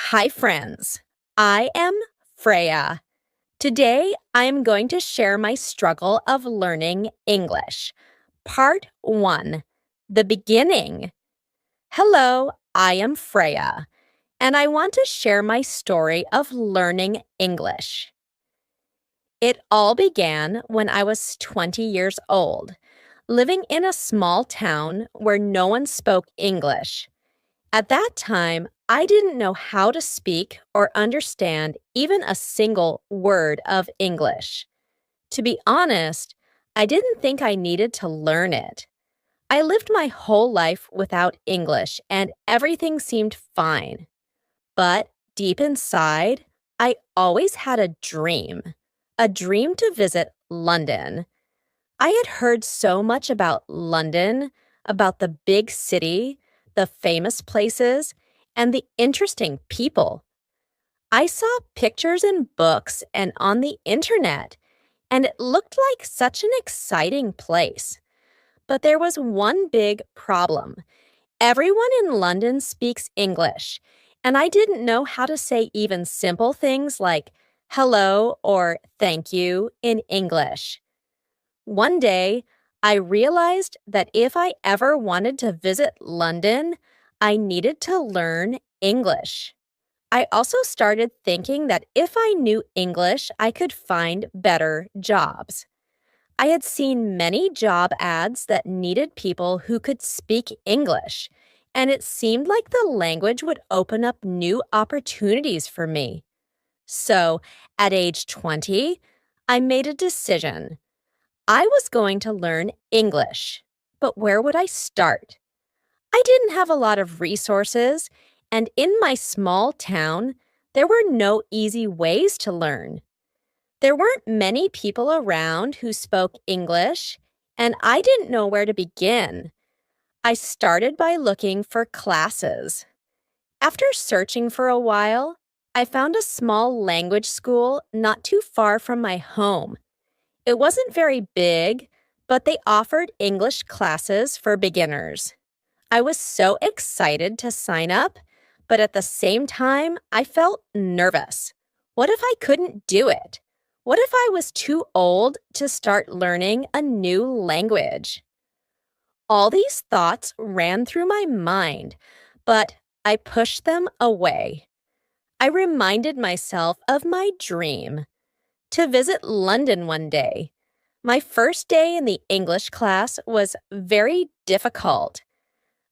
Hi, friends. I am Freya. Today, I am going to share my struggle of learning English. Part 1 The Beginning. Hello, I am Freya, and I want to share my story of learning English. It all began when I was 20 years old, living in a small town where no one spoke English. At that time, I didn't know how to speak or understand even a single word of English. To be honest, I didn't think I needed to learn it. I lived my whole life without English and everything seemed fine. But deep inside, I always had a dream to visit London. I had heard so much about London, about the big city, the famous places, and the interesting people. I saw pictures in books and on the internet, and it looked like such an exciting place. But there was one big problem. Everyone in London speaks English, and I didn't know how to say even simple things like hello or thank you in English. One day, I realized that if I ever wanted to visit London, I needed to learn English. I also started thinking that if I knew English, I could find better jobs. I had seen many job ads that needed people who could speak English, and it seemed like the language would open up new opportunities for me. So, at age 20, I made a decision. I was going to learn English, but where would I start? I didn't have a lot of resources, and in my small town, there were no easy ways to learn. There weren't many people around who spoke English, and I didn't know where to begin. I started by looking for classes. After searching for a while, I found a small language school not too far from my home. It wasn't very big, but they offered English classes for beginners. I was so excited to sign up, but at the same time, I felt nervous. What if I couldn't do it? What if I was too old to start learning a new language? All these thoughts ran through my mind, but I pushed them away. I reminded myself of my dream to visit London one day. My first day in the English class was very difficult.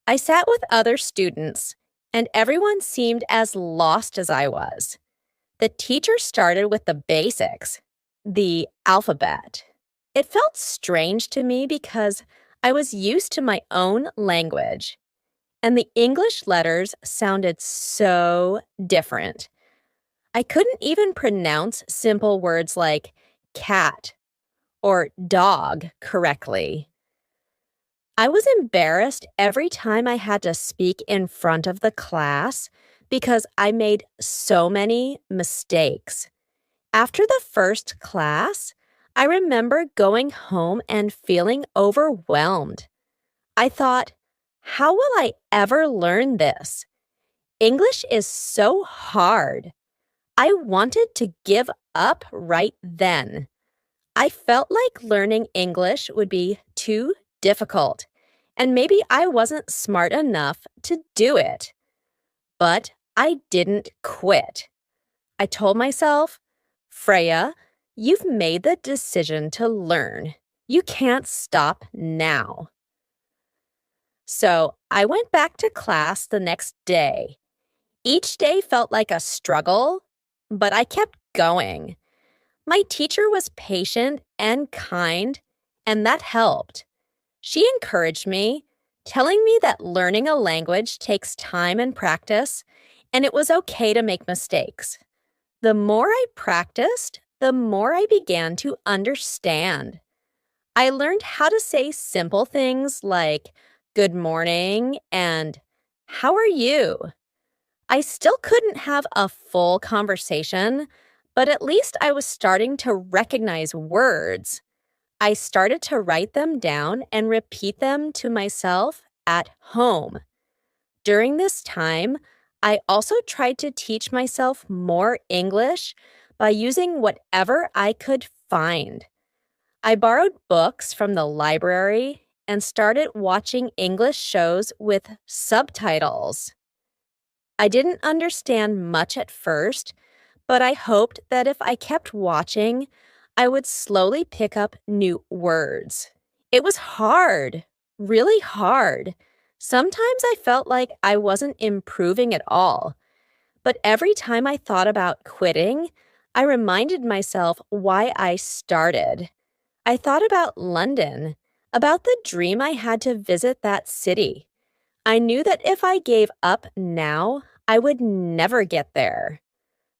I sat with other students, and everyone seemed as lost as I was. The teacher started with the basics, the alphabet. It felt strange to me because I was used to my own language, and the English letters sounded so different. I couldn't even pronounce simple words like cat or dog correctly. I was embarrassed every time I had to speak in front of the class because I made so many mistakes. After the first class, I remember going home and feeling overwhelmed. I thought, how will I ever learn this? English is so hard. I wanted to give up right then. I felt like learning English would be too difficult, and maybe I wasn't smart enough to do it. But I didn't quit. I told myself, Freya, you've made the decision to learn. You can't stop now. So I went back to class the next day. Each day felt like a struggle, but I kept going. My teacher was patient and kind, and that helped. She encouraged me, telling me that learning a language takes time and practice, and it was okay to make mistakes. The more I practiced, the more I began to understand. I learned how to say simple things like good morning and how are you? I still couldn't have a full conversation, but at least I was starting to recognize words. I started to write them down and repeat them to myself at home. During this time, I also tried to teach myself more English by using whatever I could find. I borrowed books from the library and started watching English shows with subtitles. I didn't understand much at first, but I hoped that if I kept watching, I would slowly pick up new words. It was hard, really hard. Sometimes I felt like I wasn't improving at all, but every time I thought about quitting, I reminded myself why I started. I thought about London, about the dream I had to visit that city. I knew that if I gave up now, I would never get there.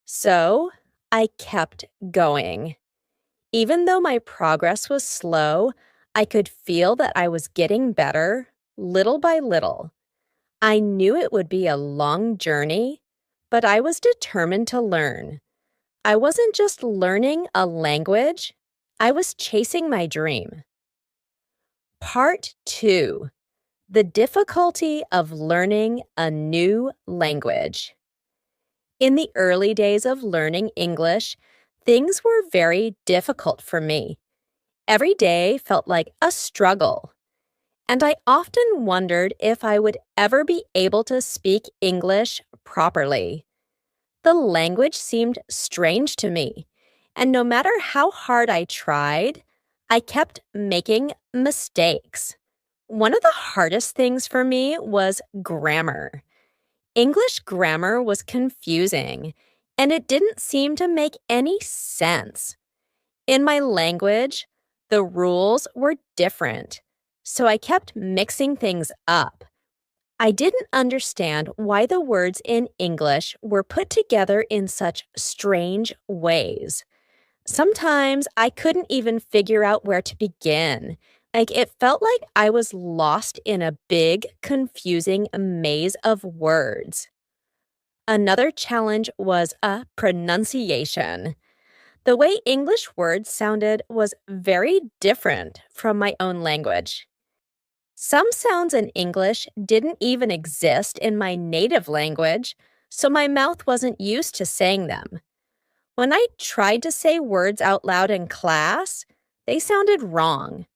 So I kept going. Even though my progress was slow, I could feel that I was getting better little by little. I knew it would be a long journey, but I was determined to learn. I wasn't just learning a language, I was chasing my dream. Part 2: The difficulty of learning a new language. In the early days of learning English, things were very difficult for me. Every day felt like a struggle, and I often wondered if I would ever be able to speak English properly. The language seemed strange to me, and no matter how hard I tried, I kept making mistakes. One of the hardest things for me was grammar. English grammar was confusing, and it didn't seem to make any sense. In my language, the rules were different, so I kept mixing things up. I didn't understand why the words in English were put together in such strange ways. Sometimes I couldn't even figure out where to begin. Like it felt like I was lost in a big, confusing maze of words. Another challenge was a pronunciation. The way English words sounded was very different from my own language. Some sounds in English didn't even exist in my native language, so my mouth wasn't used to saying them. When I tried to say words out loud in class, they sounded wrong.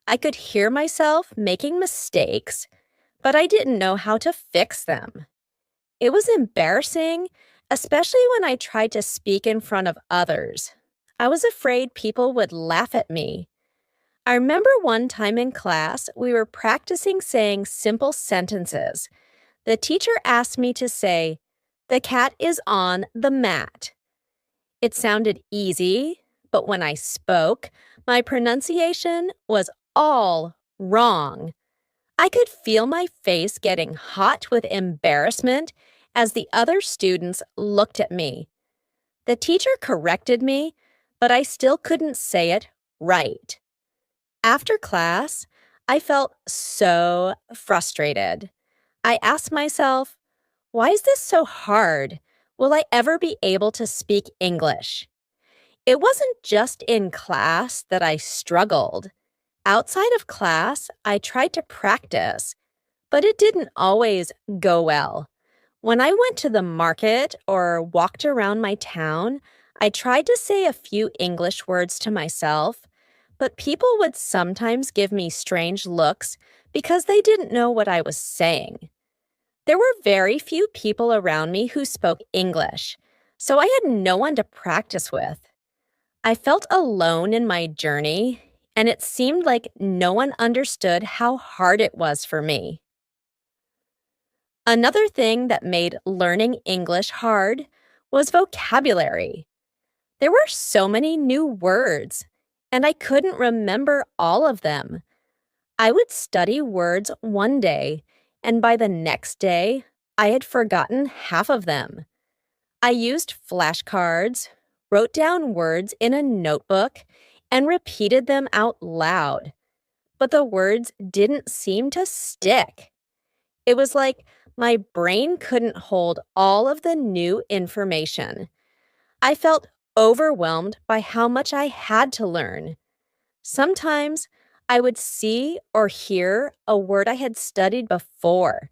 I could hear myself making mistakes, but I didn't know how to fix them. It was embarrassing, especially when I tried to speak in front of others. I was afraid people would laugh at me. I remember one time in class, we were practicing saying simple sentences. The teacher asked me to say, "The cat is on the mat." It sounded easy, but when I spoke, my pronunciation was all wrong. I could feel my face getting hot with embarrassment as the other students looked at me. The teacher corrected me, but I still couldn't say it right. After class, I felt so frustrated. I asked myself, why is this so hard? Will I ever be able to speak English? It wasn't just in class that I struggled. Outside of class, I tried to practice, but it didn't always go well. When I went to the market or walked around my town, I tried to say a few English words to myself, but people would sometimes give me strange looks because they didn't know what I was saying. There were very few people around me who spoke English, so I had no one to practice with. I felt alone in my journey, and it seemed like no one understood how hard it was for me. Another thing that made learning English hard was vocabulary. There were so many new words, and I couldn't remember all of them. I would study words one day, and by the next day, I had forgotten half of them. I used flashcards, wrote down words in a notebook, and repeated them out loud. But the words didn't seem to stick. It was like my brain couldn't hold all of the new information. I felt overwhelmed by how much I had to learn. Sometimes I would see or hear a word I had studied before,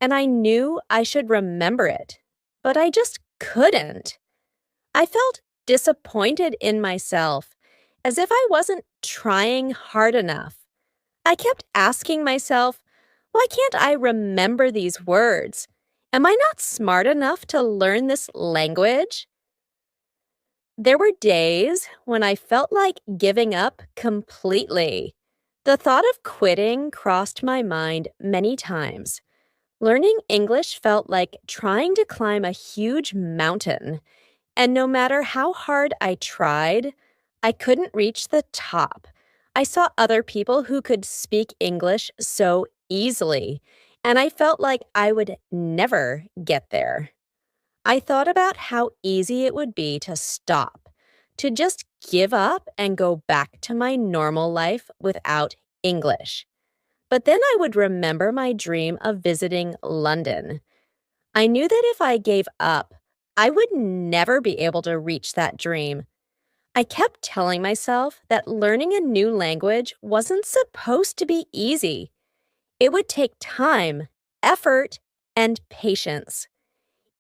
and I knew I should remember it, but I just couldn't. I felt disappointed in myself, as if I wasn't trying hard enough. I kept asking myself, why can't I remember these words? Am I not smart enough to learn this language? There were days when I felt like giving up completely. The thought of quitting crossed my mind many times. Learning English felt like trying to climb a huge mountain, and no matter how hard I tried, I couldn't reach the top. I saw other people who could speak English so easily, and I felt like I would never get there. I thought about how easy it would be to stop, to just give up and go back to my normal life without English. But then I would remember my dream of visiting London. I knew that if I gave up, I would never be able to reach that dream. I kept telling myself that learning a new language wasn't supposed to be easy. It would take time, effort, and patience.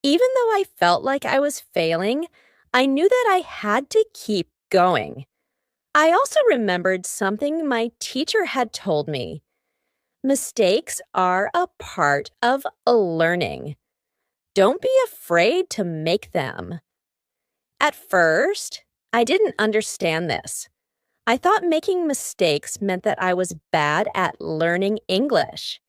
Even though I felt like I was failing, I knew that I had to keep going. I also remembered something my teacher had told me. Mistakes are a part of learning. Don't be afraid to make them. At first, I didn't understand this. I thought making mistakes meant that I was bad at learning English.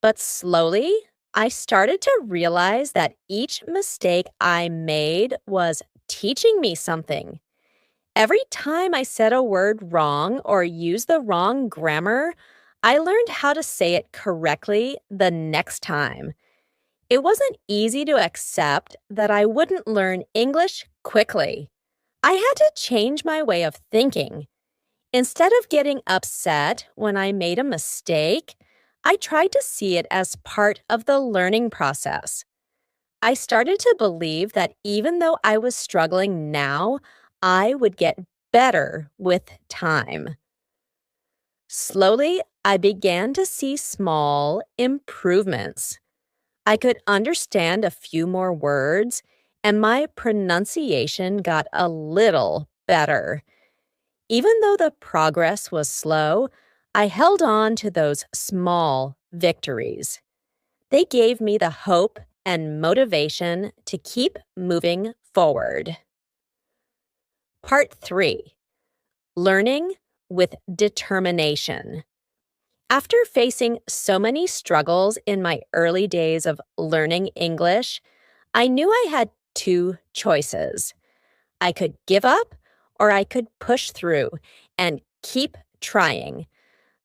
But slowly, I started to realize that each mistake I made was teaching me something. Every time I said a word wrong or used the wrong grammar, I learned how to say it correctly the next time. It wasn't easy to accept that I wouldn't learn English quickly. I had to change my way of thinking. Instead of getting upset when I made a mistake, I tried to see it as part of the learning process. I started to believe that even though I was struggling now, I would get better with time. Slowly, I began to see small improvements. I could understand a few more words, and my pronunciation got a little better. Even though the progress was slow, I held on to those small victories. They gave me the hope and motivation to keep moving forward. Part 3. Learning with determination. After facing so many struggles in my early days of learning English, I knew I had two choices. I could give up or I could push through and keep trying.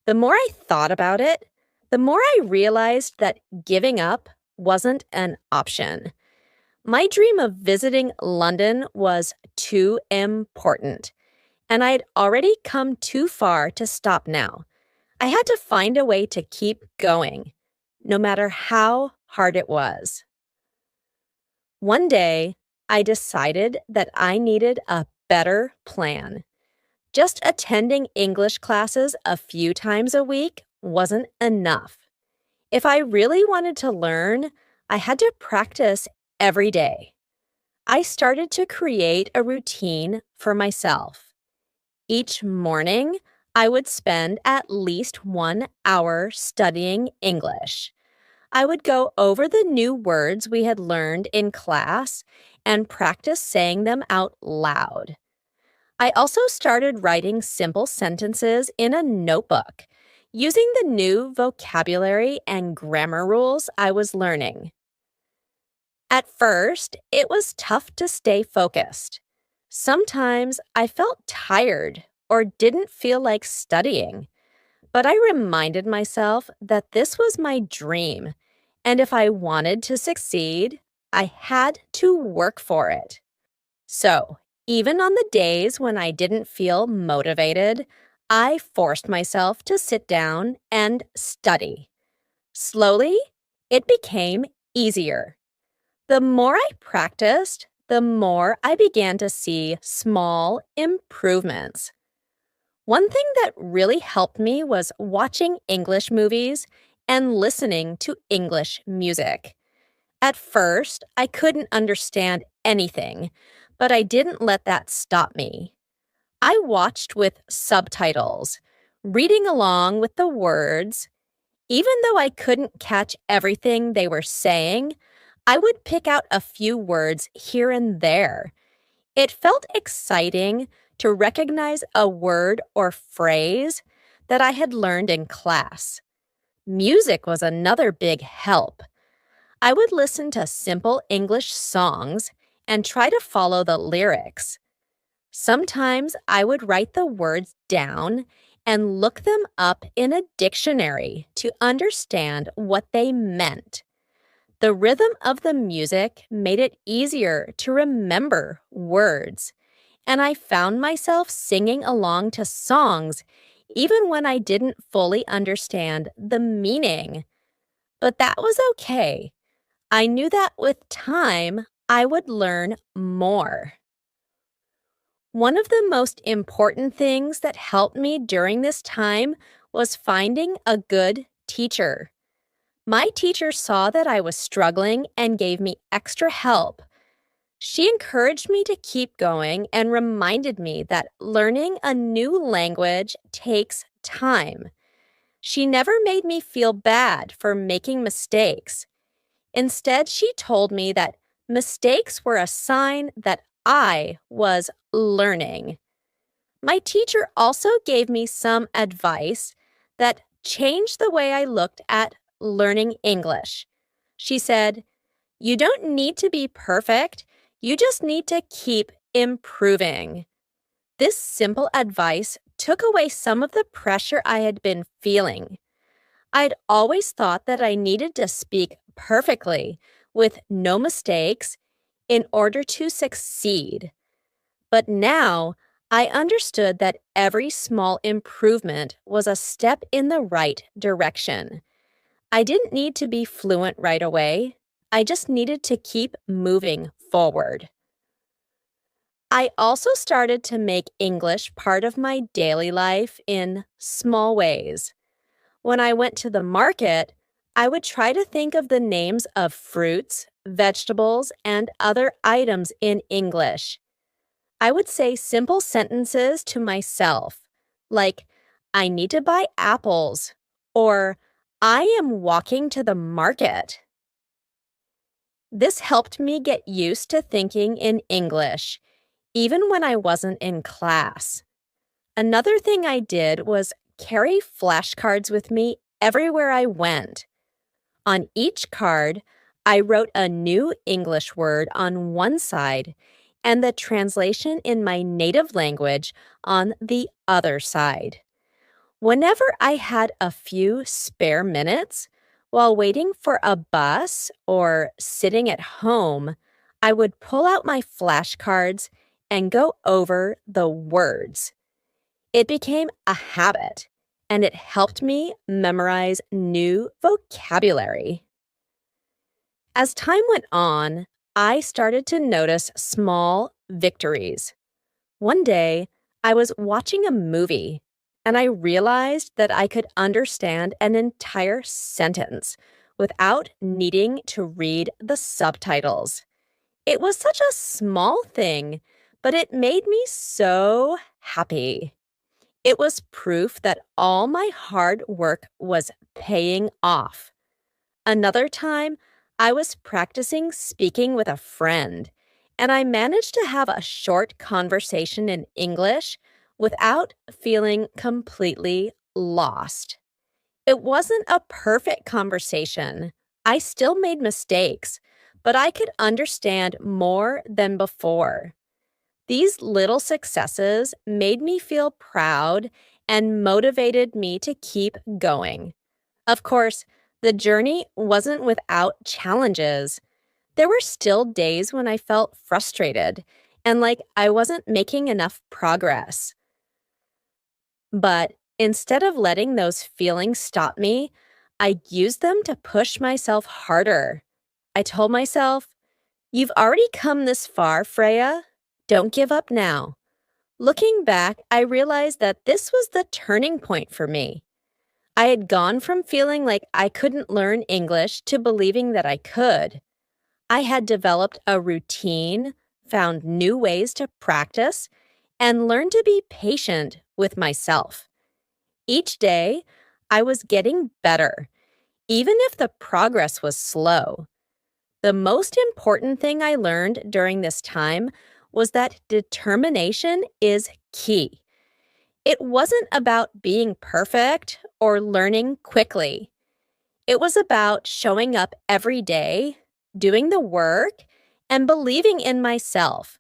The more I thought about it, the more I realized that giving up wasn't an option. My dream of visiting London was too important, and I had already come too far to stop now. I had to find a way to keep going, no matter how hard it was. One day, I decided that I needed a better plan. Just attending English classes a few times a week wasn't enough. If I really wanted to learn, I had to practice every day. I started to create a routine for myself. Each morning, I would spend at least 1 hour studying English. I would go over the new words we had learned in class and practice saying them out loud. I also started writing simple sentences in a notebook, using the new vocabulary and grammar rules I was learning. At first, it was tough to stay focused. Sometimes I felt tired or didn't feel like studying, but I reminded myself that this was my dream, and if I wanted to succeed, I had to work for it. So, even on the days when I didn't feel motivated, I forced myself to sit down and study. Slowly, it became easier. The more I practiced, the more I began to see small improvements. One thing that really helped me was watching English movies and listening to English music. At first, I couldn't understand anything, but I didn't let that stop me. I watched with subtitles, reading along with the words. Even though I couldn't catch everything they were saying, I would pick out a few words here and there. It felt exciting to recognize a word or phrase that I had learned in class. Music was another big help. I would listen to simple English songs and try to follow the lyrics. Sometimes I would write the words down and look them up in a dictionary to understand what they meant. The rhythm of the music made it easier to remember words, and I found myself singing along to songs even when I didn't fully understand the meaning. But that was okay. I knew that with time, I would learn more. One of the most important things that helped me during this time was finding a good teacher. My teacher saw that I was struggling and gave me extra help. She encouraged me to keep going and reminded me that learning a new language takes time. She never made me feel bad for making mistakes. Instead, she told me that mistakes were a sign that I was learning. My teacher also gave me some advice that changed the way I looked at learning English. She said, "You don't need to be perfect, you just need to keep improving." This simple advice took away some of the pressure I had been feeling. I'd always thought that I needed to speak perfectly, with no mistakes, in order to succeed. But now, I understood that every small improvement was a step in the right direction. I didn't need to be fluent right away. I just needed to keep moving forward. I also started to make English part of my daily life in small ways. When I went to the market, I would try to think of the names of fruits, vegetables, and other items in English. I would say simple sentences to myself, like, "I need to buy apples," or "I am walking to the market." This helped me get used to thinking in English, even when I wasn't in class. Another thing I did was carry flashcards with me everywhere I went. On each card, I wrote a new English word on one side and the translation in my native language on the other side. Whenever I had a few spare minutes, while waiting for a bus or sitting at home, I would pull out my flashcards and go over the words. It became a habit, and it helped me memorize new vocabulary. As time went on, I started to notice small victories. One day, I was watching a movie, and I realized that I could understand an entire sentence without needing to read the subtitles. It was such a small thing, but it made me so happy. It was proof that all my hard work was paying off. Another time, I was practicing speaking with a friend, and I managed to have a short conversation in English without feeling completely lost. It wasn't a perfect conversation. I still made mistakes, but I could understand more than before. These little successes made me feel proud and motivated me to keep going. Of course, the journey wasn't without challenges. There were still days when I felt frustrated and like I wasn't making enough progress. But instead of letting those feelings stop me, I used them to push myself harder. I told myself, "You've already come this far, Freya. Don't give up now." Looking back, I realized that this was the turning point for me. I had gone from feeling like I couldn't learn English to believing that I could. I had developed a routine, found new ways to practice, and learned to be patient with myself. Each day, I was getting better, even if the progress was slow. The most important thing I learned during this time was that determination is key. It wasn't about being perfect or learning quickly. It was about showing up every day, doing the work, and believing in myself.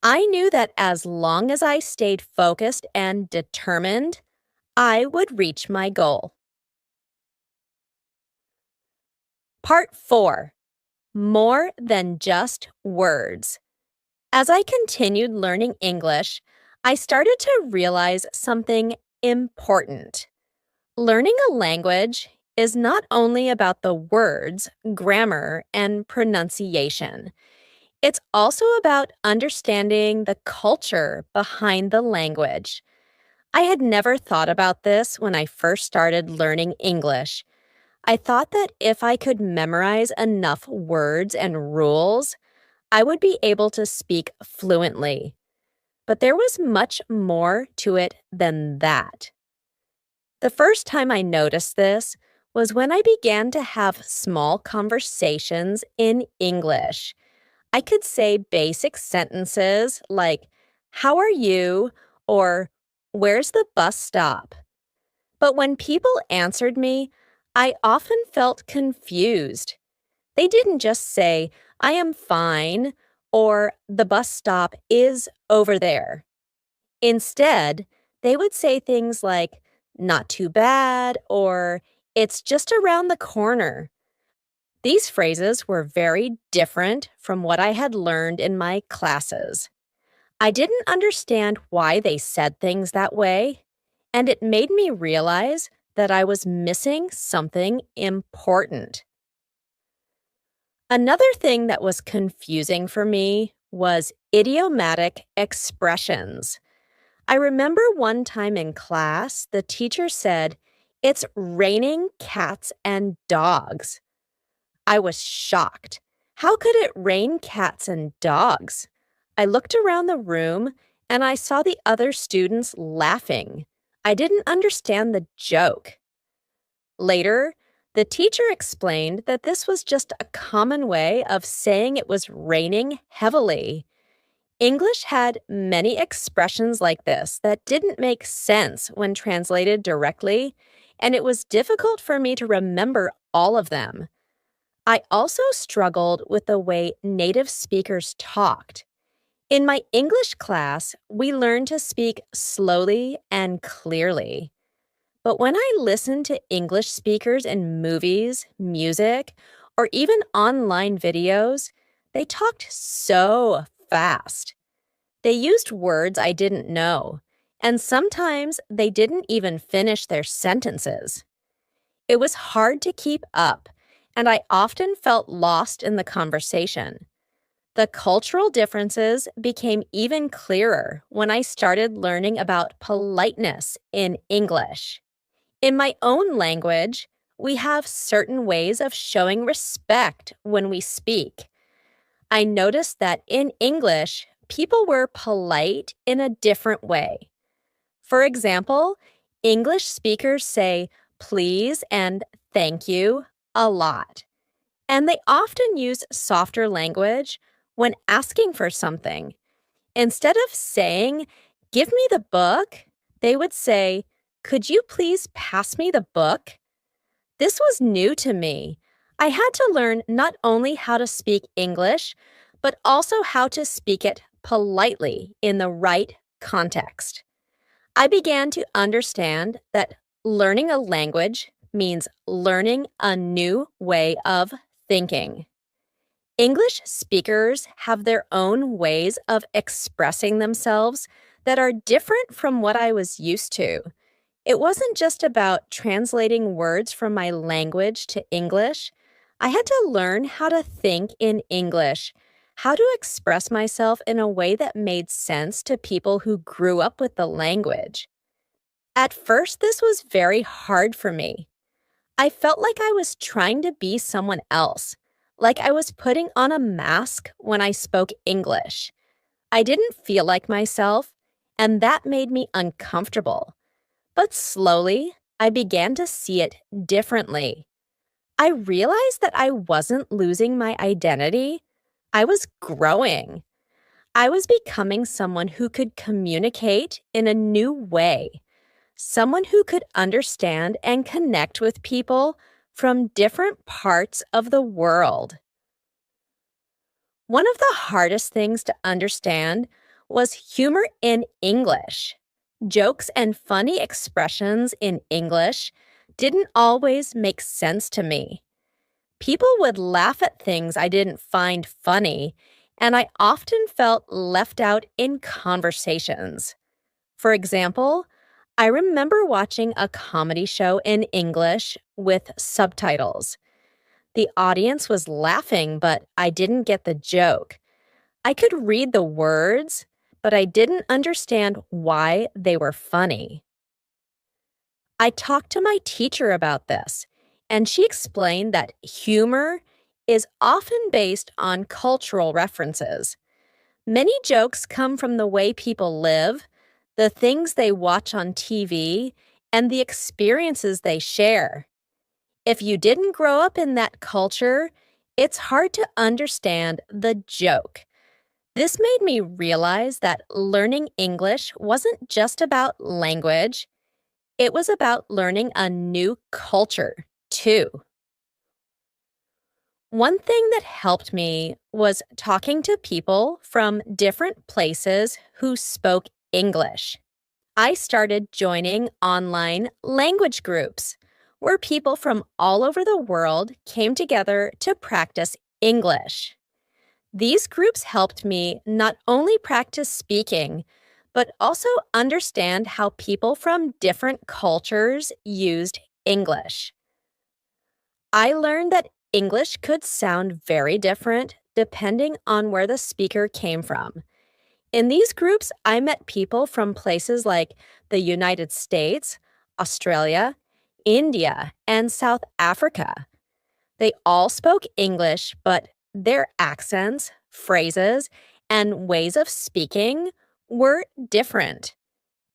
I knew that as long as I stayed focused and determined, I would reach my goal. Part 4. More than just words. As I continued learning English, I started to realize something important. Learning a language is not only about the words, grammar, and pronunciation. It's also about understanding the culture behind the language. I had never thought about this when I first started learning English. I thought that if I could memorize enough words and rules, I would be able to speak fluently. But there was much more to it than that. The first time I noticed this was when I began to have small conversations in English. I could say basic sentences like, "How are you?" or "Where's the bus stop?" But when people answered me, I often felt confused. They didn't just say, "I am fine," or "The bus stop is over there." Instead, they would say things like, "Not too bad," or "It's just around the corner." These phrases were very different from what I had learned in my classes. I didn't understand why they said things that way, and it made me realize that I was missing something important. Another thing that was confusing for me was idiomatic expressions. I remember one time in class, the teacher said, "It's raining cats and dogs." I was shocked. How could it rain cats and dogs? I looked around the room and I saw the other students laughing. I didn't understand the joke. Later, the teacher explained that this was just a common way of saying it was raining heavily. English had many expressions like this that didn't make sense when translated directly, and it was difficult for me to remember all of them. I also struggled with the way native speakers talked. In my English class, we learned to speak slowly and clearly. But when I listened to English speakers in movies, music, or even online videos, they talked so fast. They used words I didn't know, and sometimes they didn't even finish their sentences. It was hard to keep up, and I often felt lost in the conversation. The cultural differences became even clearer when I started learning about politeness in English. In my own language, we have certain ways of showing respect when we speak. I noticed that in English, people were polite in a different way. For example, English speakers say please and thank you a lot. And they often use softer language when asking for something. Instead of saying, "Give me the book," they would say, "Could you please pass me the book?" This was new to me. I had to learn not only how to speak English, but also how to speak it politely in the right context. I began to understand that learning a language means learning a new way of thinking. English speakers have their own ways of expressing themselves that are different from what I was used to. It wasn't just about translating words from my language to English. I had to learn how to think in English, how to express myself in a way that made sense to people who grew up with the language. At first, this was very hard for me. I felt like I was trying to be someone else, like I was putting on a mask when I spoke English. I didn't feel like myself, and that made me uncomfortable. But slowly, I began to see it differently. I realized that I wasn't losing my identity. I was growing. I was becoming someone who could communicate in a new way, someone who could understand and connect with people from different parts of the world. One of the hardest things to understand was humor in English. Jokes and funny expressions in English didn't always make sense to me. People would laugh at things I didn't find funny, and I often felt left out in conversations. For example, I remember watching a comedy show in English with subtitles. The audience was laughing, but I didn't get the joke. I could read the words, but I didn't understand why they were funny. I talked to my teacher about this, and she explained that humor is often based on cultural references. Many jokes come from the way people live, the things they watch on TV, and the experiences they share. If you didn't grow up in that culture, it's hard to understand the joke. This made me realize that learning English wasn't just about language, it was about learning a new culture, too. One thing that helped me was talking to people from different places who spoke English. I started joining online language groups where people from all over the world came together to practice English. These groups helped me not only practice speaking, but also understand how people from different cultures used English. I learned that English could sound very different depending on where the speaker came from. In these groups, I met people from places like the United States, Australia, India, and South Africa. They all spoke English, but their accents, phrases, and ways of speaking were different.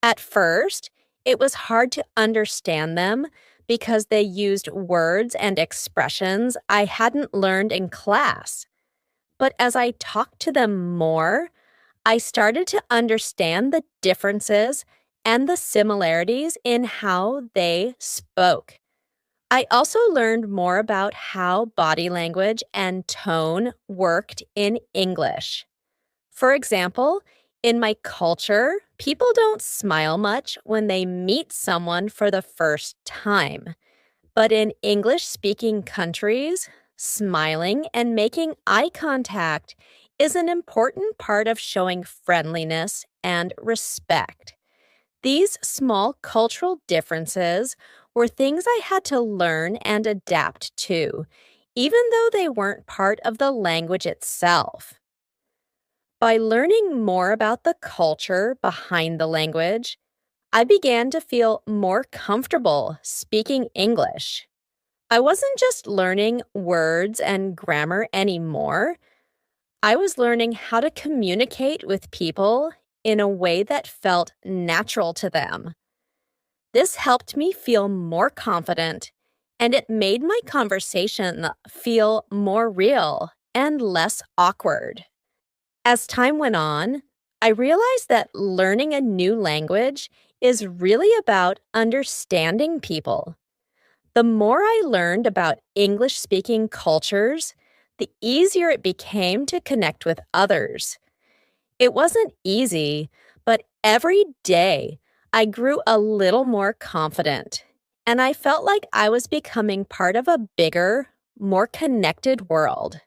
At first, it was hard to understand them because they used words and expressions I hadn't learned in class. But as I talked to them more, I started to understand the differences and the similarities in how they spoke. I also learned more about how body language and tone worked in English. For example, in my culture, people don't smile much when they meet someone for the first time. But in English speaking countries, smiling and making eye contact is an important part of showing friendliness and respect. These small cultural differences were things I had to learn and adapt to, even though they weren't part of the language itself. By learning more about the culture behind the language, I began to feel more comfortable speaking English. I wasn't just learning words and grammar anymore. I was learning how to communicate with people in a way that felt natural to them. This helped me feel more confident, and it made my conversation feel more real and less awkward. As time went on, I realized that learning a new language is really about understanding people. The more I learned about English speaking cultures, the easier it became to connect with others. It wasn't easy, but every day I grew a little more confident, and I felt like I was becoming part of a bigger, more connected world.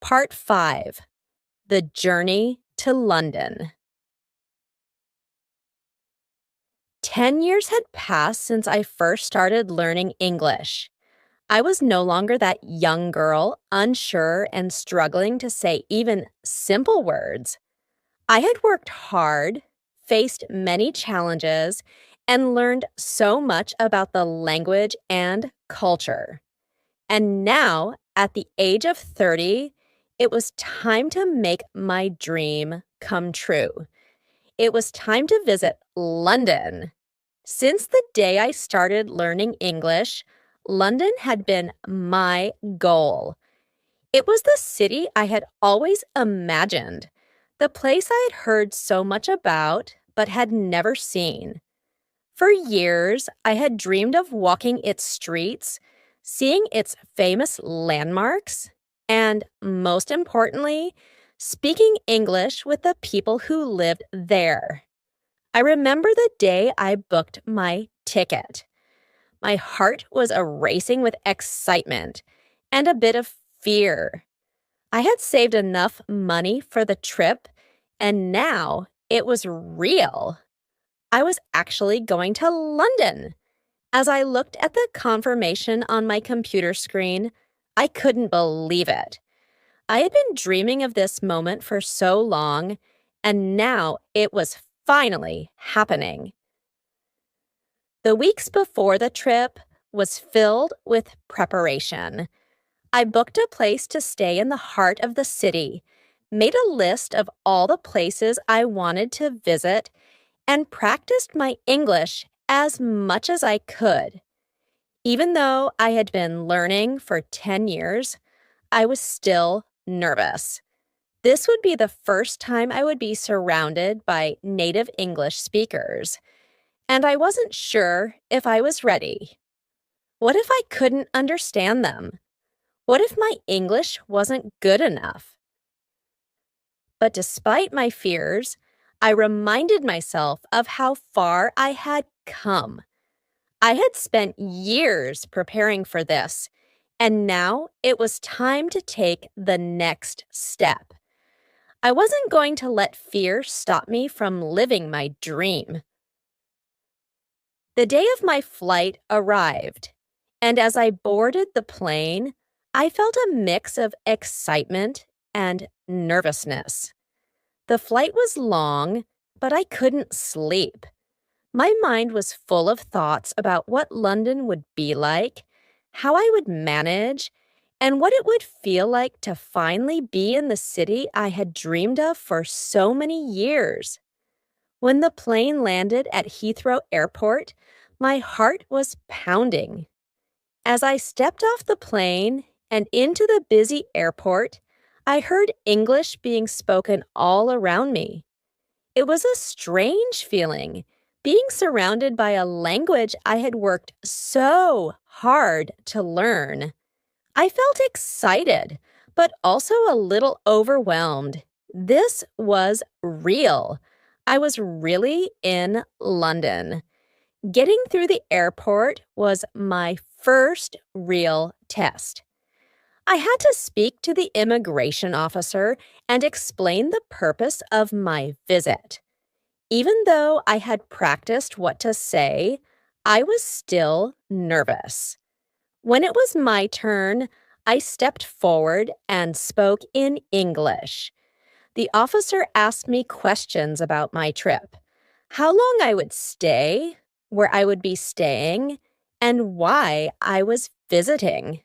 Part 5: The Journey to London. 10 years had passed since I first started learning English. I was no longer that young girl, unsure and struggling to say even simple words. I had worked hard, faced many challenges, and learned so much about the language and culture. And now, at the age of 30, it was time to make my dream come true. It was time to visit London. Since the day I started learning English, London had been my goal. It was the city I had always imagined, the place I had heard so much about but had never seen. For years, I had dreamed of walking its streets, seeing its famous landmarks, and, most importantly, speaking English with the people who lived there. I remember the day I booked my ticket. My heart was racing with excitement and a bit of fear. I had saved enough money for the trip, and now it was real. I was actually going to London. As I looked at the confirmation on my computer screen, I couldn't believe it. I had been dreaming of this moment for so long, and now it was finally happening. The weeks before the trip was filled with preparation. I booked a place to stay in the heart of the city, made a list of all the places I wanted to visit, and practiced my English as much as I could. Even though I had been learning for 10 years, I was still nervous. This would be the first time I would be surrounded by native English speakers, and I wasn't sure if I was ready. What if I couldn't understand them? What if my English wasn't good enough? But despite my fears, I reminded myself of how far I had come. I had spent years preparing for this, and now it was time to take the next step. I wasn't going to let fear stop me from living my dream. The day of my flight arrived, and as I boarded the plane, I felt a mix of excitement and nervousness. The flight was long, but I couldn't sleep. My mind was full of thoughts about what London would be like, how I would manage, and what it would feel like to finally be in the city I had dreamed of for so many years. When the plane landed at Heathrow Airport, my heart was pounding. As I stepped off the plane and into the busy airport, I heard English being spoken all around me. It was a strange feeling, being surrounded by a language I had worked so hard to learn. I felt excited, but also a little overwhelmed. This was real. I was really in London. Getting through the airport was my first real test. I had to speak to the immigration officer and explain the purpose of my visit. Even though I had practiced what to say, I was still nervous. When it was my turn, I stepped forward and spoke in English. The officer asked me questions about my trip, how long I would stay, where I would be staying, and why I was visiting.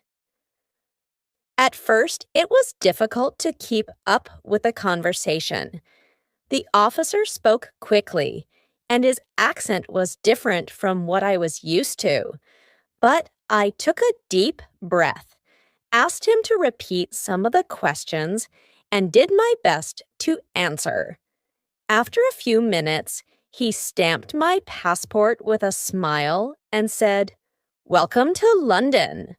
At first, it was difficult to keep up with the conversation. The officer spoke quickly, and his accent was different from what I was used to. But I took a deep breath, asked him to repeat some of the questions, and did my best to answer. After a few minutes, he stamped my passport with a smile and said, "Welcome to London."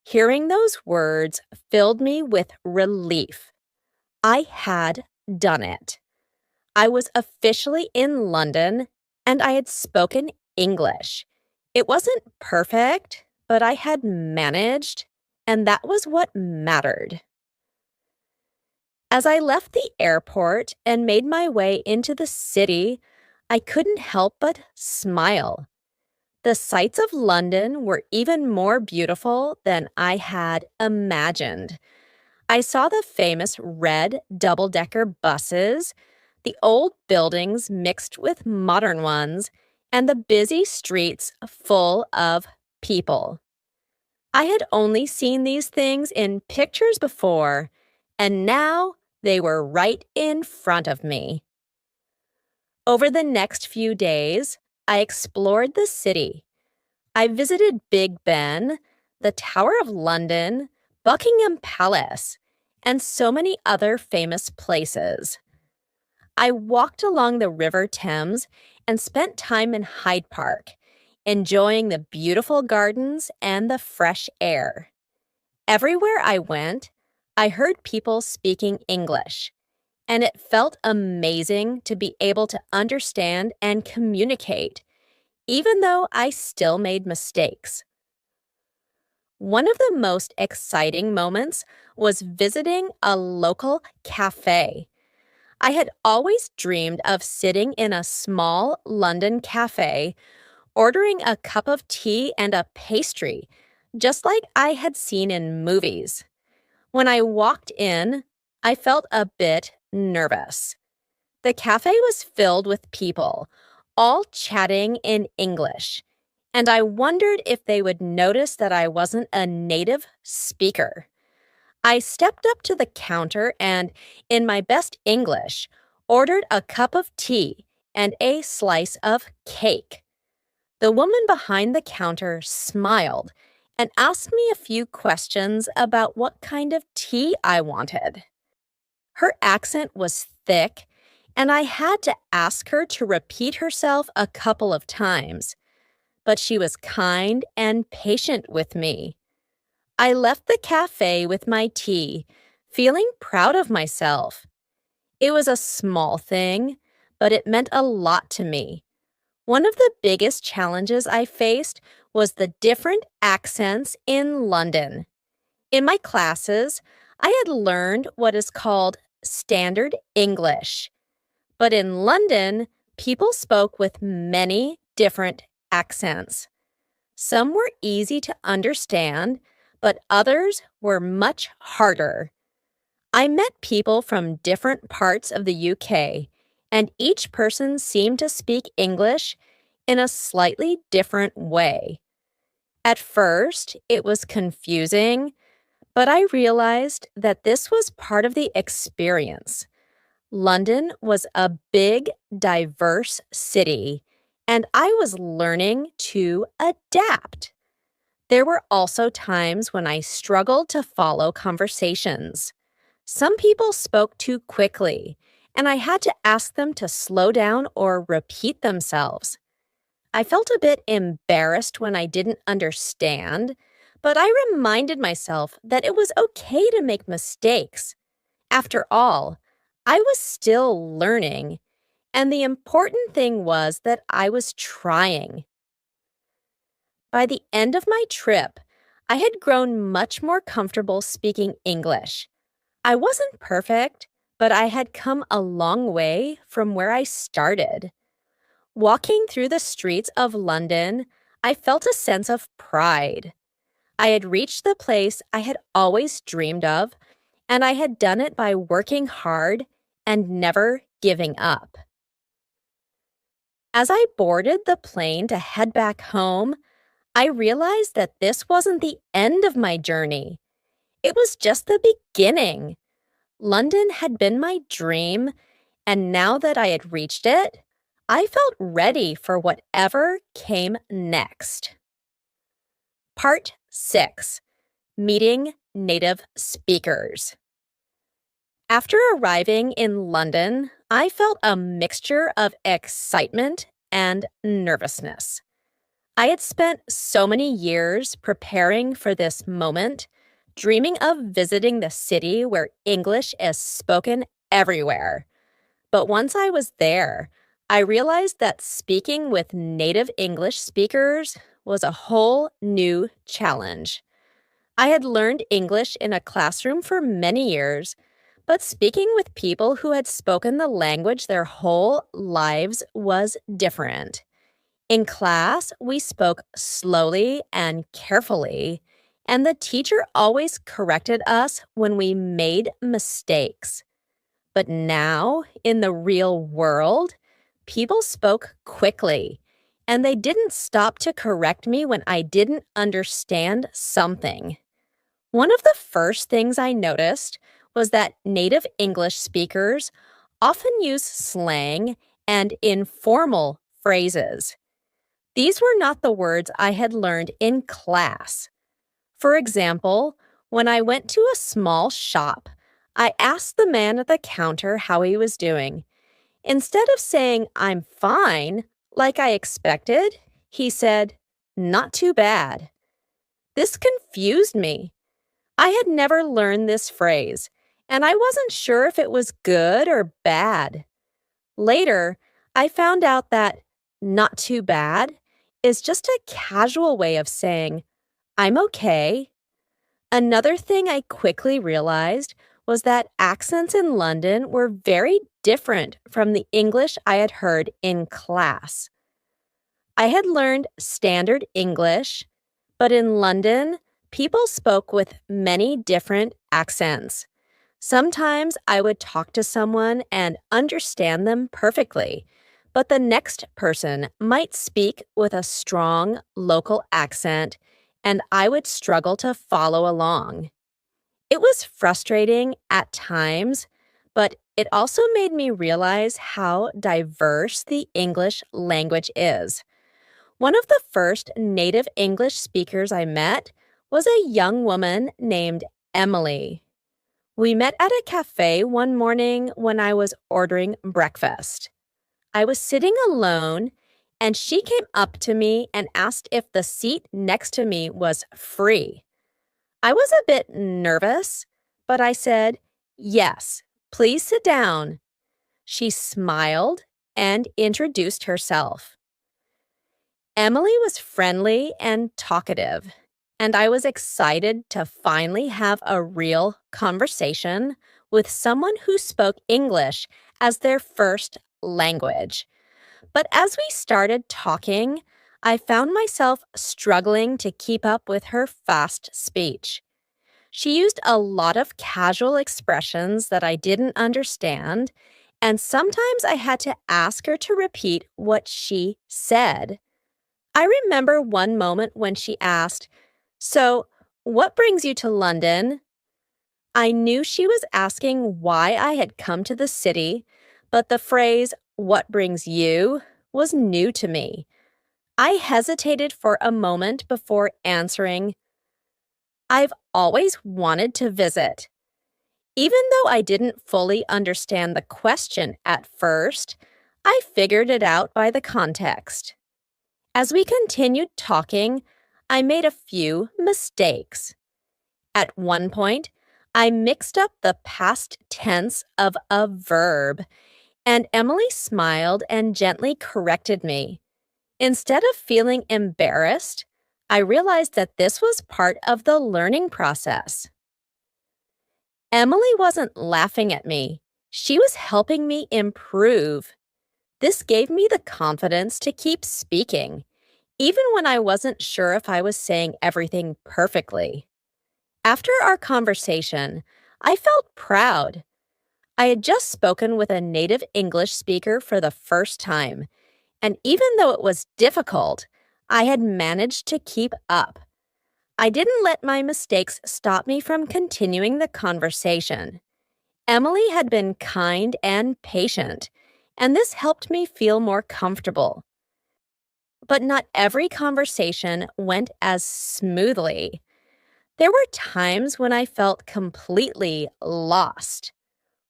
Hearing those words filled me with relief. I had done it. I was officially in London, and I had spoken English. It wasn't perfect, but I had managed, and that was what mattered. As I left the airport and made my way into the city, I couldn't help but smile. The sights of London were even more beautiful than I had imagined. I saw the famous red double-decker buses, the old buildings mixed with modern ones, and the busy streets full of people. I had only seen these things in pictures before, and now they were right in front of me. Over the next few days, I explored the city. I visited Big Ben, the Tower of London, Buckingham Palace, and so many other famous places. I walked along the River Thames and spent time in Hyde Park, enjoying the beautiful gardens and the fresh air. Everywhere I went, I heard people speaking English, and it felt amazing to be able to understand and communicate, even though I still made mistakes. One of the most exciting moments was visiting a local cafe. I had always dreamed of sitting in a small London cafe, ordering a cup of tea and a pastry, just like I had seen in movies. When I walked in, I felt a bit nervous. The cafe was filled with people, all chatting in English, and I wondered if they would notice that I wasn't a native speaker. I stepped up to the counter and, in my best English, ordered a cup of tea and a slice of cake. The woman behind the counter smiled and asked me a few questions about what kind of tea I wanted. Her accent was thick, and I had to ask her to repeat herself a couple of times, but she was kind and patient with me. I left the cafe with my tea, feeling proud of myself. It was a small thing, but it meant a lot to me. One of the biggest challenges I faced was the different accents in London. In my classes, I had learned what is called Standard English. But in London, people spoke with many different accents. Some were easy to understand, but others were much harder. I met people from different parts of the UK, and each person seemed to speak English in a slightly different way. At first, it was confusing, but I realized that this was part of the experience. London was a big, diverse city, and I was learning to adapt. There were also times when I struggled to follow conversations. Some people spoke too quickly, and I had to ask them to slow down or repeat themselves. I felt a bit embarrassed when I didn't understand, but I reminded myself that it was okay to make mistakes. After all, I was still learning, and the important thing was that I was trying. By the end of my trip, I had grown much more comfortable speaking English. I wasn't perfect, but I had come a long way from where I started. Walking through the streets of London, I felt a sense of pride. I had reached the place I had always dreamed of, and I had done it by working hard and never giving up. As I boarded the plane to head back home, I realized that this wasn't the end of my journey. It was just the beginning. London had been my dream, and now that I had reached it, I felt ready for whatever came next. Part 6. Meeting Native Speakers. After arriving in London, I felt a mixture of excitement and nervousness. I had spent so many years preparing for this moment, dreaming of visiting the city where English is spoken everywhere. But once I was there, I realized that speaking with native English speakers was a whole new challenge. I had learned English in a classroom for many years, but speaking with people who had spoken the language their whole lives was different. In class, we spoke slowly and carefully, and the teacher always corrected us when we made mistakes. But now, in the real world, people spoke quickly, and they didn't stop to correct me when I didn't understand something. One of the first things I noticed was that native English speakers often use slang and informal phrases. These were not the words I had learned in class. For example, when I went to a small shop, I asked the man at the counter how he was doing. Instead of saying, "I'm fine," like I expected, he said, "Not too bad." This confused me. I had never learned this phrase, and I wasn't sure if it was good or bad. Later, I found out that "not too bad" is just a casual way of saying, "I'm okay." Another thing I quickly realized was that accents in London were very different from the English I had heard in class. I had learned standard English, but in London, people spoke with many different accents. Sometimes I would talk to someone and understand them perfectly, but the next person might speak with a strong local accent, and I would struggle to follow along. It was frustrating at times, but it also made me realize how diverse the English language is. One of the first native English speakers I met was a young woman named Emily. We met at a cafe one morning when I was ordering breakfast. I was sitting alone, and she came up to me and asked if the seat next to me was free. I was a bit nervous, but I said, "Yes, please sit down." She smiled and introduced herself. Emily was friendly and talkative, and I was excited to finally have a real conversation with someone who spoke English as their first language. But as we started talking, I found myself struggling to keep up with her fast speech. She used a lot of casual expressions that I didn't understand, and sometimes I had to ask her to repeat what she said. I remember one moment when she asked, "So, what brings you to London?" I knew she was asking why I had come to the city, but the phrase, "What brings you?" was new to me. I hesitated for a moment before answering, "I've always wanted to visit." Even though I didn't fully understand the question at first, I figured it out by the context. As we continued talking, I made a few mistakes. At one point, I mixed up the past tense of a verb, and Emily smiled and gently corrected me. Instead of feeling embarrassed, I realized that this was part of the learning process. Emily wasn't laughing at me. She was helping me improve. This gave me the confidence to keep speaking, even when I wasn't sure if I was saying everything perfectly. After our conversation, I felt proud. I had just spoken with a native English speaker for the first time, and even though it was difficult, I had managed to keep up. I didn't let my mistakes stop me from continuing the conversation. Emily had been kind and patient, and this helped me feel more comfortable. But not every conversation went as smoothly. There were times when I felt completely lost.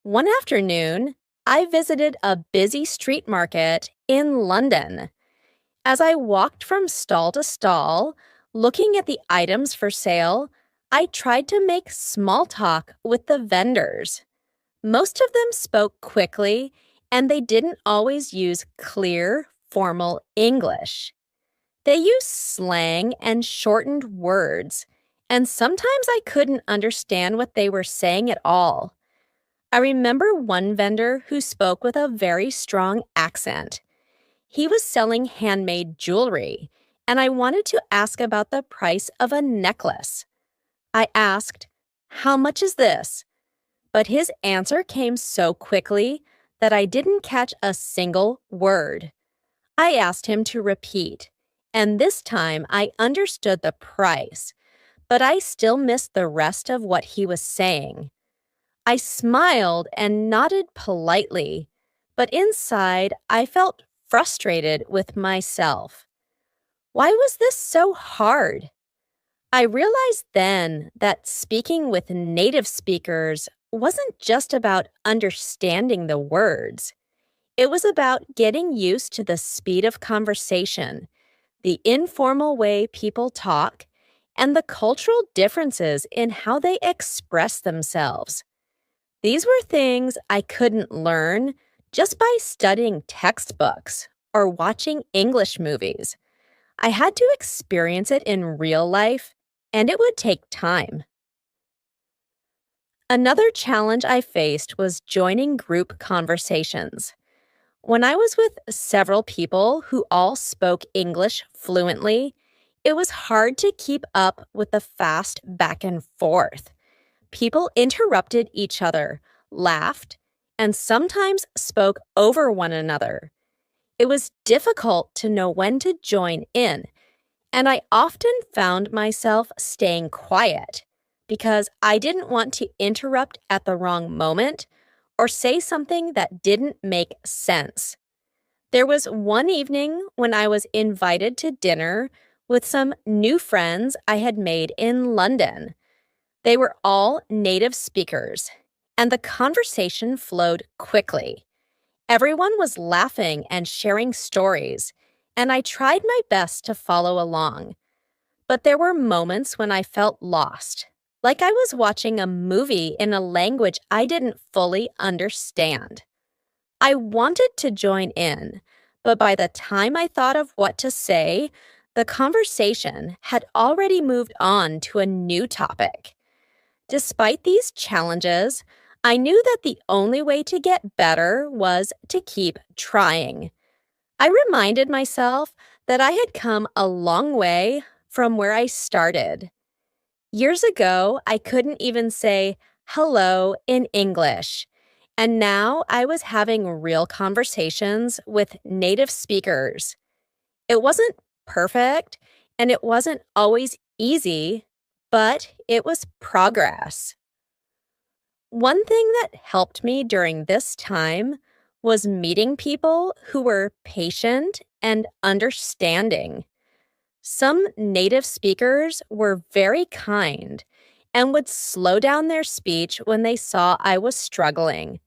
One afternoon, I visited a busy street market in London. As I walked from stall to stall, looking at the items for sale, I tried to make small talk with the vendors. Most of them spoke quickly, and they didn't always use clear, formal English. They used slang and shortened words, and sometimes I couldn't understand what they were saying at all. I remember one vendor who spoke with a very strong accent. He was selling handmade jewelry, and I wanted to ask about the price of a necklace. I asked, "How much is this?" but his answer came so quickly that I didn't catch a single word. I asked him to repeat, and this time I understood the price, but I still missed the rest of what he was saying. I smiled and nodded politely, but inside I felt frustrated with myself. Why was this so hard? I realized then that speaking with native speakers wasn't just about understanding the words. It was about getting used to the speed of conversation, the informal way people talk, and the cultural differences in how they express themselves. These were things I couldn't learn just by studying textbooks or watching English movies. I had to experience it in real life, and it would take time. Another challenge I faced was joining group conversations. When I was with several people who all spoke English fluently, it was hard to keep up with the fast back and forth. People interrupted each other, laughed, and sometimes spoke over one another. It was difficult to know when to join in, and I often found myself staying quiet because I didn't want to interrupt at the wrong moment or say something that didn't make sense. There was one evening when I was invited to dinner with some new friends I had made in London. They were all native speakers, and the conversation flowed quickly. Everyone was laughing and sharing stories, and I tried my best to follow along. But there were moments when I felt lost, like I was watching a movie in a language I didn't fully understand. I wanted to join in, but by the time I thought of what to say, the conversation had already moved on to a new topic. Despite these challenges, I knew that the only way to get better was to keep trying. I reminded myself that I had come a long way from where I started. Years ago, I couldn't even say hello in English, and now I was having real conversations with native speakers. It wasn't perfect, and it wasn't always easy, but it was progress. One thing that helped me during this time was meeting people who were patient and understanding. Some native speakers were very kind and would slow down their speech when they saw I was struggling.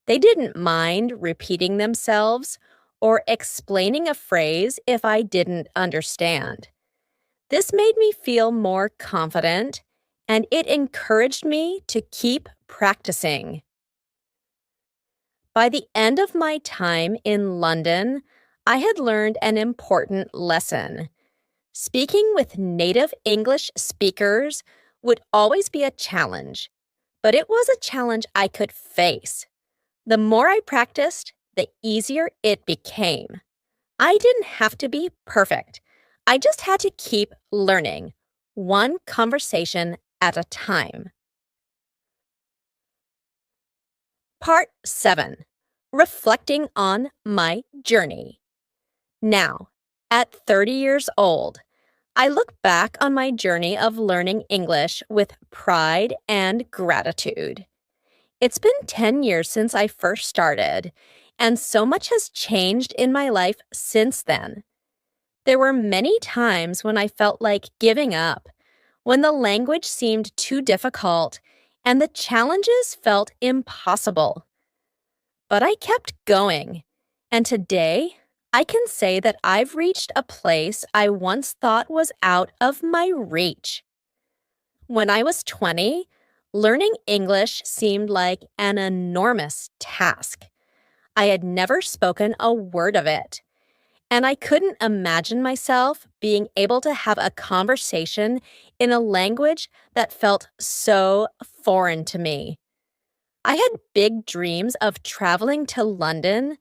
They didn't mind repeating themselves or explaining a phrase if I didn't understand. This made me feel more confident, and it encouraged me to keep practicing. By the end of my time in London, I had learned an important lesson. Speaking with native English speakers would always be a challenge, but it was a challenge I could face. The more I practiced, the easier it became. I didn't have to be perfect. I just had to keep learning, one conversation at a time. Part 7. Reflecting on my journey. Now, at 30 years old, I look back on my journey of learning English with pride and gratitude. It's been 10 years since I first started, and so much has changed in my life since then. There were many times when I felt like giving up, when the language seemed too difficult and the challenges felt impossible. But I kept going, and today I can say that I've reached a place I once thought was out of my reach. When I was 20, learning English seemed like an enormous task. I had never spoken a word of it, and I couldn't imagine myself being able to have a conversation in a language that felt so foreign to me. I had big dreams of traveling to London,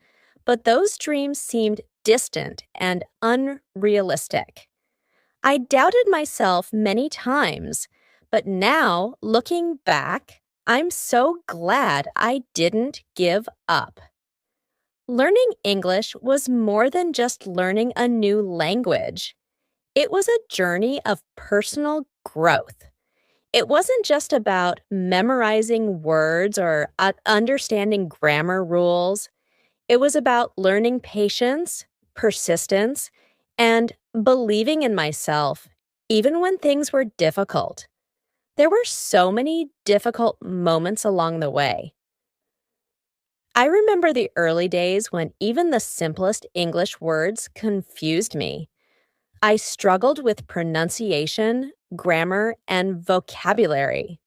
but those dreams seemed distant and unrealistic. I doubted myself many times, but now, looking back, I'm so glad I didn't give up. Learning English was more than just learning a new language. It was a journey of personal growth. It wasn't just about memorizing words or understanding grammar rules. It was about learning patience, persistence, and believing in myself, even when things were difficult. There were so many difficult moments along the way. I remember the early days when even the simplest English words confused me. I struggled with pronunciation, grammar, and vocabulary.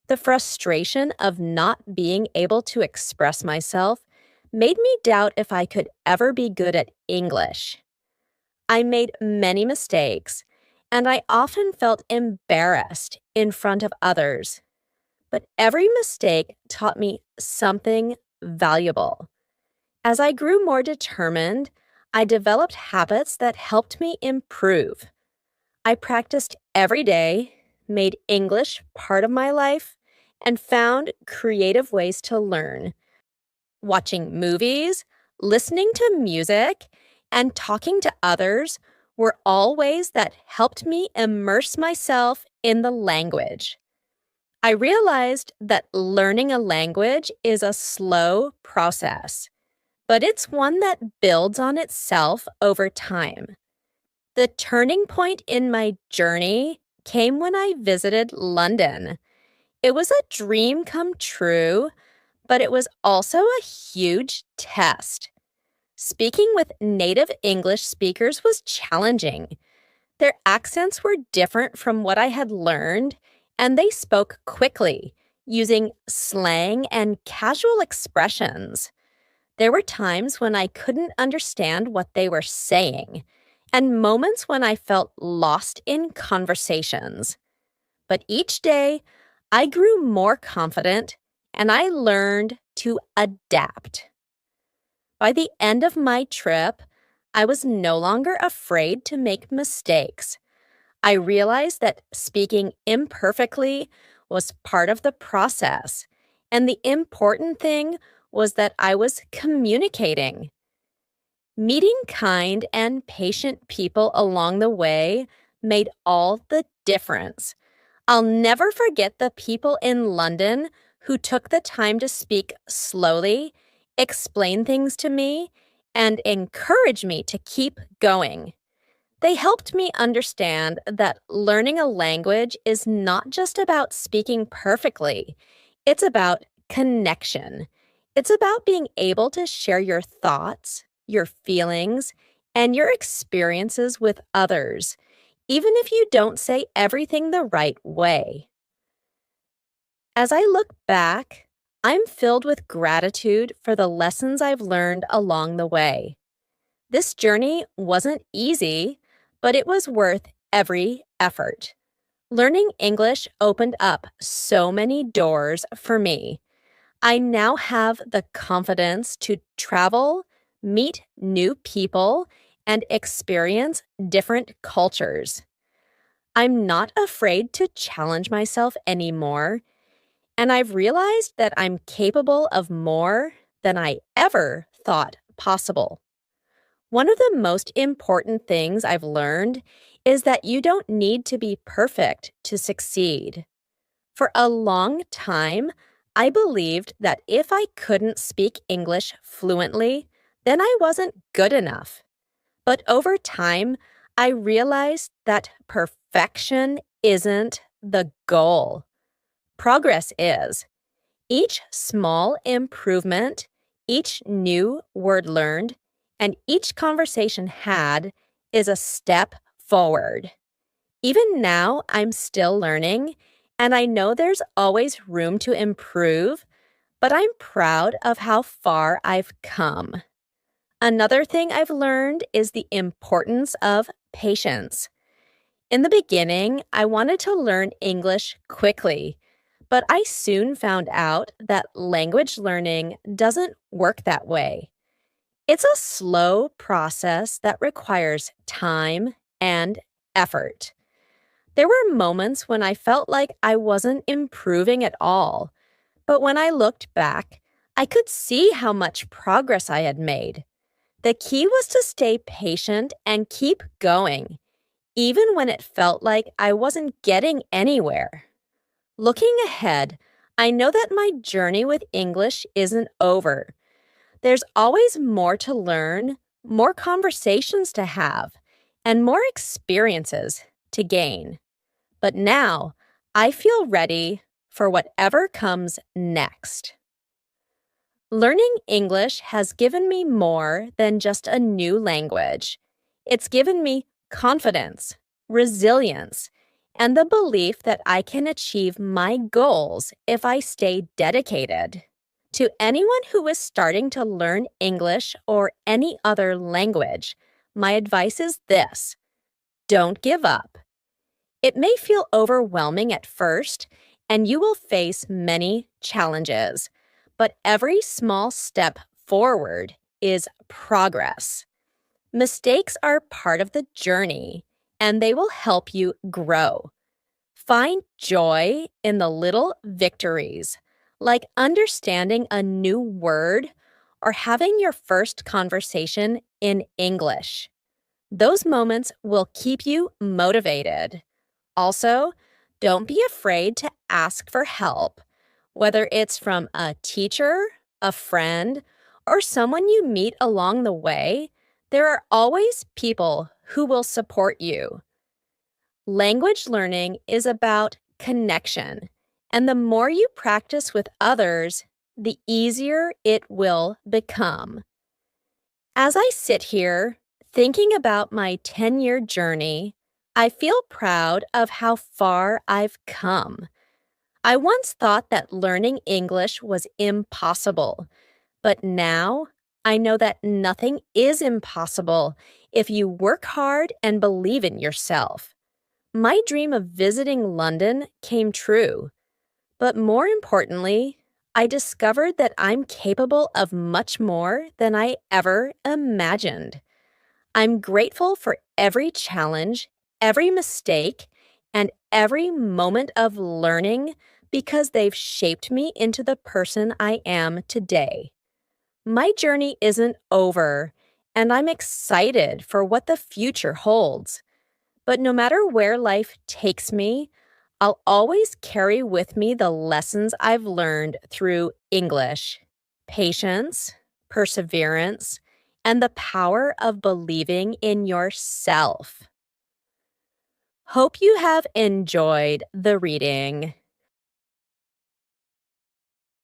The frustration of not being able to express myself made me doubt if I could ever be good at English. I made many mistakes, and I often felt embarrassed in front of others. But every mistake taught me something valuable. As I grew more determined, I developed habits that helped me improve. I practiced every day, made English part of my life, and found creative ways to learn. Watching movies, listening to music, and talking to others were all ways that helped me immerse myself in the language. I realized that learning a language is a slow process, but it's one that builds on itself over time. The turning point in my journey came when I visited London. It was a dream come true, but it was also a huge test. Speaking with native English speakers was challenging. Their accents were different from what I had learned, and they spoke quickly, using slang and casual expressions. There were times when I couldn't understand what they were saying, and moments when I felt lost in conversations. But each day, I grew more confident and I learned to adapt. By the end of my trip, I was no longer afraid to make mistakes. I realized that speaking imperfectly was part of the process, and the important thing was that I was communicating. Meeting kind and patient people along the way made all the difference. I'll never forget the people in London who took the time to speak slowly, explain things to me, and encourage me to keep going. They helped me understand that learning a language is not just about speaking perfectly, it's about connection. It's about being able to share your thoughts, your feelings, and your experiences with others, even if you don't say everything the right way. As I look back, I'm filled with gratitude for the lessons I've learned along the way. This journey wasn't easy, but it was worth every effort. Learning English opened up so many doors for me. I now have the confidence to travel, meet new people, and experience different cultures. I'm not afraid to challenge myself anymore, and I've realized that I'm capable of more than I ever thought possible. One of the most important things I've learned is that you don't need to be perfect to succeed. For a long time, I believed that if I couldn't speak English fluently, then I wasn't good enough. But over time, I realized that perfection isn't the goal. Progress is. Each small improvement, each new word learned, and each conversation had is a step forward. Even now, I'm still learning, and I know there's always room to improve, but I'm proud of how far I've come. Another thing I've learned is the importance of patience. In the beginning, I wanted to learn English quickly, but I soon found out that language learning doesn't work that way. It's a slow process that requires time and effort. There were moments when I felt like I wasn't improving at all, But when I looked back, I could see how much progress I had made. The key was to stay patient and keep going, even when it felt like I wasn't getting anywhere. Looking ahead, I know that my journey with English isn't over. There's always more to learn, more conversations to have, and more experiences to gain. But now, I feel ready for whatever comes next. Learning English has given me more than just a new language. It's given me confidence, resilience, and the belief that I can achieve my goals if I stay dedicated. To anyone who is starting to learn English or any other language, my advice is this: don't give up. It may feel overwhelming at first, and you will face many challenges, but every small step forward is progress. Mistakes are part of the journey, and they will help you grow. Find joy in the little victories, like understanding a new word or having your first conversation in English. Those moments will keep you motivated. Also, don't be afraid to ask for help, whether it's from a teacher, a friend, or someone you meet along the way. There are always people who will support you. Language learning is about connection, and the more you practice with others, the easier it will become. As I sit here thinking about my 10-year journey, I feel proud of how far I've come. I once thought that learning English was impossible, but now I know that nothing is impossible if you work hard and believe in yourself. My dream of visiting London came true, but more importantly, I discovered that I'm capable of much more than I ever imagined. I'm grateful for every challenge, every mistake, and every moment of learning because they've shaped me into the person I am today. My journey isn't over, and I'm excited for what the future holds. But no matter where life takes me, I'll always carry with me the lessons I've learned through English: patience, perseverance, and the power of believing in yourself. Hope you have enjoyed the reading.